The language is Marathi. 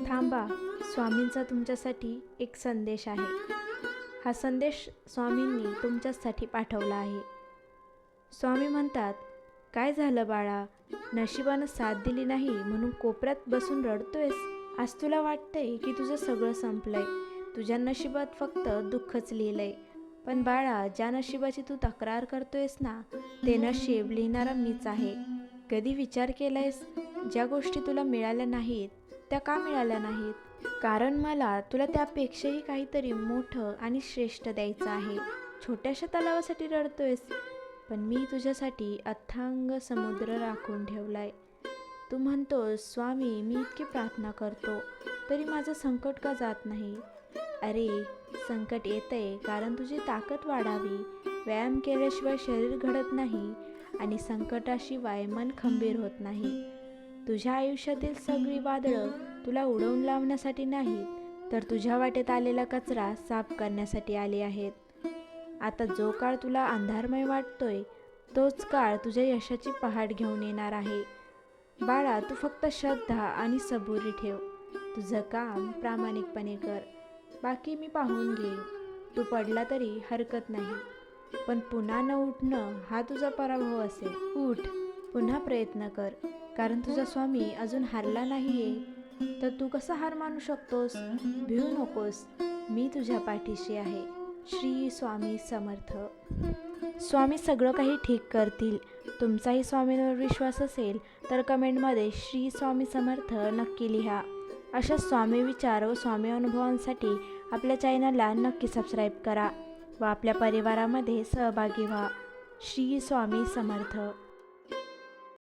थांबा, स्वामींचा तुमच्यासाठी एक संदेश आहे. हा संदेश स्वामींनी तुमच्यासाठी पाठवला आहे. स्वामी म्हणतात, काय झालं बाळा? नशिबानं साथ दिली नाही म्हणून कोपऱ्यात बसून रडतोयस? आज तुला वाटतंय की तुझं सगळं संपलंय, तुझ्या नशिबात फक्त दुःखच लिहिलंय. पण बाळा, ज्या नशिबाची तू तक्रार करतोयस ना, ते नशीब लिहिणारा मीच आहे. कधी विचार केलायस, ज्या गोष्टी तुला मिळाल्या नाहीत त्या का मिळाल्या नाहीत? कारण मला तुला त्यापेक्षाही काहीतरी मोठं आणि श्रेष्ठ द्यायचं आहे. छोट्याशा तलावासाठी रडतोयस, पण मी तुझ्यासाठी अथांग समुद्र राखून ठेवलाय. तू म्हणतोस, स्वामी मी इतकी प्रार्थना करतो तरी माझं संकट का जात नाही? अरे, संकट येतंय कारण तुझी ताकद वाढावी. व्यायाम केल्याशिवाय शरीर घडत नाही आणि संकटाशिवाय मन खंबीर होत नाही. तुझ्या आयुष्यातील सगळी वादळं तुला उडवून लावण्यासाठी नाहीत, तर तुझ्या वाटेत आलेला कचरा साफ करण्यासाठी आली आहेत. आता जो काळ तुला अंधारमय वाटतोय, तोच काळ तुझ्या यशाची पहाट घेऊन येणार आहे. बाळा, तू फक्त श्रद्धा आणि सबुरी ठेव. तुझं काम प्रामाणिकपणे कर, बाकी मी पाहून घेईन. तू पडला तरी हरकत नाही, पण पुन्हा न उठणं हा तुझा पराभव असेल. उठ, पुन्हा प्रयत्न कर, कारण तुझा स्वामी अजून हारला नाहीये. तर तू कसा हार मानू शकतोस? भिवू नकोस, मी तुझ्या पाठीशी आहे. श्री स्वामी समर्थ. स्वामी सगळं काही ठीक करतील. तुमचाही स्वामींवर विश्वास असेल तर कमेंटमध्ये श्री स्वामी समर्थ नक्की लिहा. अशा स्वामी विचार व स्वामी अनुभवांसाठी आपल्या चॅनलला नक्की सबस्क्राईब करा व आपल्या परिवारामध्ये सहभागी व्हा. श्री स्वामी समर्थ.